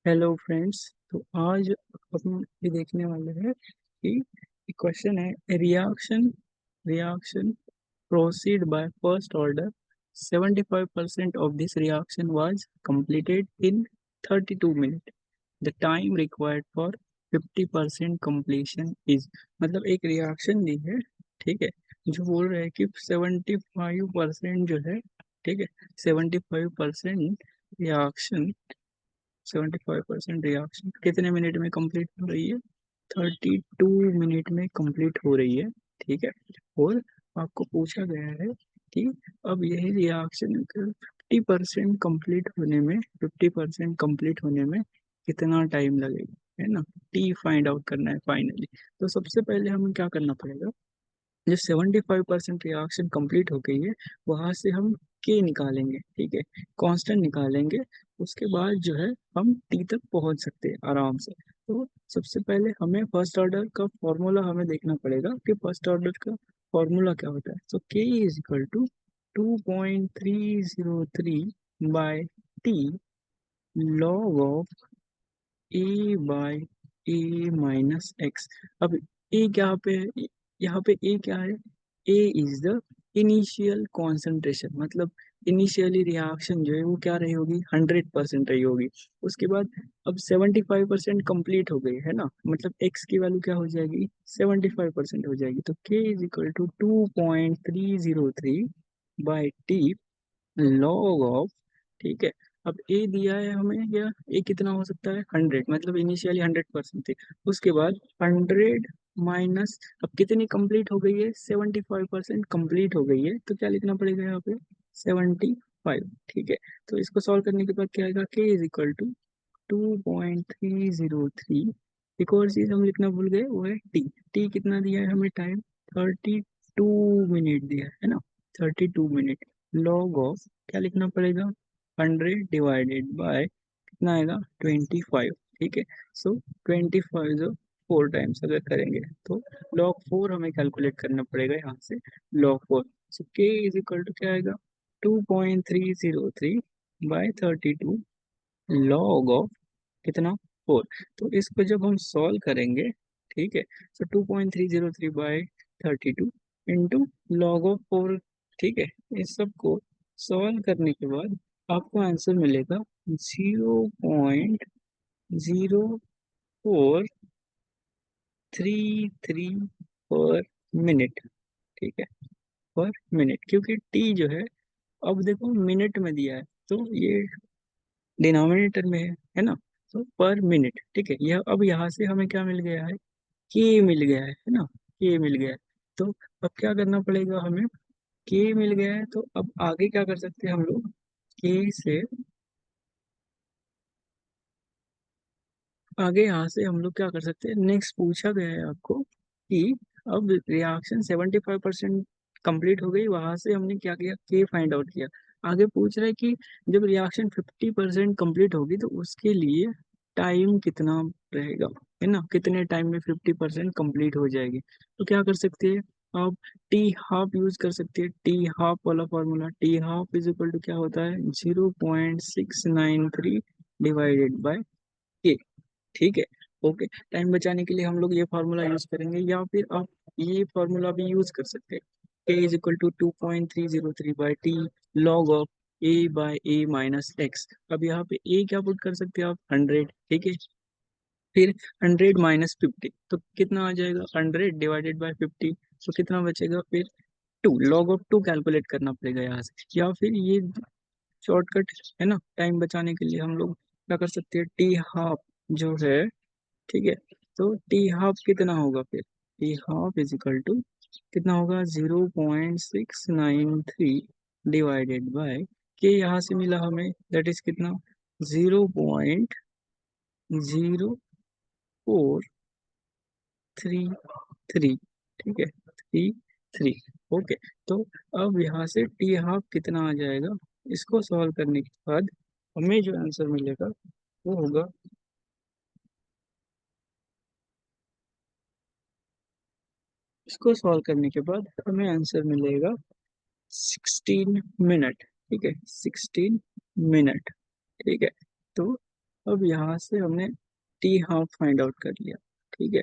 Hello friends. तो आज हम ये देखने वाले हैं कि क्वेश्चन है reaction reaction proceed by first order 75% of this reaction was completed in 32 minute. The time required for 50% completion is. मतलब एक रिएक्शन दी है, ठीक है, जो बोल रहे हैं कि 75% जो है, ठीक है, 75% रिएक्शन 75% रिएक्शन कितने मिनट में कंप्लीट हो रही है? 32 मिनट में कंप्लीट हो रही है, ठीक है। और आपको पूछा गया है कि अब यही रिएक्शन 50% कंप्लीट होने में कितना टाइम लगेगा, है ना। टी फाइंड आउट करना है फाइनली। तो सबसे पहले हमें क्या करना पड़ेगा, जो 75% रिएक्शन कंप्लीट हो गई है वहां से हम के निकालेंगे, ठीक है, कांस्टेंट निकालेंगे। उसके बाद जो है हम टी तक पहुंच सकते हैं आराम से। तो सबसे पहले हमें फर्स्ट ऑर्डर का फॉर्मूला हमें देखना पड़ेगा कि फर्स्ट ऑर्डर का फॉर्मूला क्या होता है। तो k is equal to 2.303 by t log of a by a minus x. अब ए क्या पे है, यहाँ पे ए क्या है, ए इज द इनिशियल कॉन्सेंट्रेशन। मतलब इनिशियली रिएक्शन जो है वो क्या रही होगी, 100% रही होगी। उसके बाद अब 75% कंप्लीट हो गई है ना, मतलब एक्स की वैल्यू क्या हो जाएगी, 75% हो जाएगी। तो k is equal to 2.303 by t log of, ठीक है। अब ए दिया है हमें, या ए कितना हो सकता है, 100, मतलब इनिशियली 100% थी। उसके बाद 100 माइनस, अब कितनी कंप्लीट हो गई है, 75% कंप्लीट हो गई है। तो क्या लिखना पड़ेगा यहाँ पे, 75, ठीक है। तो इसको सॉल्व करने के बाद क्या आएगा, के इज इक्वल टू 2.303। एक और चीज हम लिखना भूल गए, वो है टी। टी कितना दिया है हमें टाइम, 32 मिनट दिया है ना, 32 मिनट। लॉग ऑफ क्या लिखना पड़ेगा, 100 डिवाइडेड बाय कितना आएगा, 25, ठीक है। सो 25 जो 4 टाइम्स अगर करेंगे तो लॉग 4 हमें कैलकुलेट करना पड़ेगा यहाँ से, लॉग 4। सो के इज इक्वल टू क्या आएगा, 2.303 बाय 32 लॉग ऑफ कितना, 4। तो इसको जब हम सॉल्व करेंगे, ठीक है, तो 2.303 बाय 32 इंटू लॉग ऑफ 4, ठीक है। इस सब को सॉल्व करने के बाद आपको आंसर मिलेगा 0.0433 पर मिनट, ठीक है, पर मिनट। क्योंकि टी जो है, अब देखो मिनट में दिया है, तो ये डिनोमिनेटर में है ना। तो पर मिनट, ठीक है। यह अब यहाँ से हमें क्या मिल गया है, के मिल गया है ना, के मिल गया है। तो अब क्या करना पड़ेगा हमें, के मिल गया है तो अब आगे क्या कर सकते हैं हम लोग, के से आगे यहाँ से हम लोग क्या कर सकते हैं, नेक्स्ट पूछा गया है आपको कि अब रिएक्शन 75% कंप्लीट हो गई, वहां से हमने क्या किया, के फाइंड आउट किया। आगे पूछ रहा है कि जब रिएक्शन 50% कंप्लीट होगी तो उसके लिए टाइम कितना रहेगा, है ना, कितने टाइम में 50% कंप्लीट हो जाएगी। तो क्या कर सकते हैं आप, टी हाफ यूज कर सकते हैं। टी हाफ वाला formula, t half is equal to क्या होता है, 0.693 डिवाइडेड बाय के, ठीक है। ओके, टाइम बचाने के लिए हम लोग ये फार्मूला यूज करेंगे, या फिर आप ये फार्मूला भी यूज कर सकते हैं। k is equal to 2.303 by t log of a by a minus x. अब यहाँ पे ए क्या पुट कर सकते हैं आप, 100, ठीक है। फिर 100 - 50 तो कितना आ जाएगा, 100 डिवाइडेड बाय 50। तो कितना बचेगा फिर, 2, लॉग ऑफ 2 कैलकुलेट करना पड़ेगा यहाँ से। या फिर ये शॉर्टकट है ना, टाइम बचाने के लिए हम लोग क्या कर सकते हैं, टी हाफ जो है, ठीक है। तो टी हाफ कितना होगा फिर, t half is equal to कितना होगा, 0.693 डिवाइडेड बाय के, यहाँ से मिला हमें, दैट इज कितना, 0.0433, ठीक है, 33, ओके। तो अब यहाँ से टी हाफ कितना आ जाएगा, इसको सॉल्व करने के बाद हमें जो आंसर मिलेगा वो होगा, इसको सॉल्व करने के बाद हमें आंसर मिलेगा 16 मिनट, ठीक है, 16 मिनट, ठीक है। तो अब यहाँ से हमने टी हाफ फाइंड आउट कर लिया, ठीक है,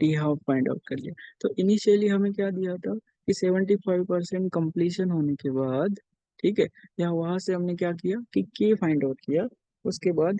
टी हाफ फाइंड आउट कर लिया। तो इनिशियली हमें क्या दिया था कि 75% कंप्लीशन होने के बाद, ठीक है, यहाँ वहां से हमने क्या किया कि के फाइंड आउट किया, उसके बाद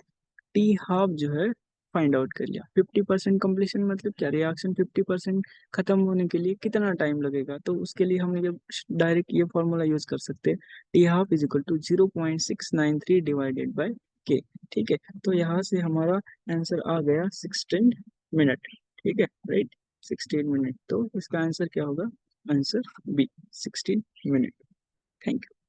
टी हाफ जो है फाइंड आउट कर लिया। 50% कंप्लीशन मतलब क्या, रिएक्शन 50% खत्म होने के लिए कितना टाइम लगेगा, तो उसके लिए हम ये डायरेक्ट ये फॉर्मूला यूज कर सकते हैं, t half is equal to 0.693 divided by k. ठीक है, तो यहाँ से हमारा आंसर आ गया 16 मिनट। ठीक है, राइट, 16 मिनट, तो इसका आंसर क्या होगा, answer b, 16 minute. Thank you.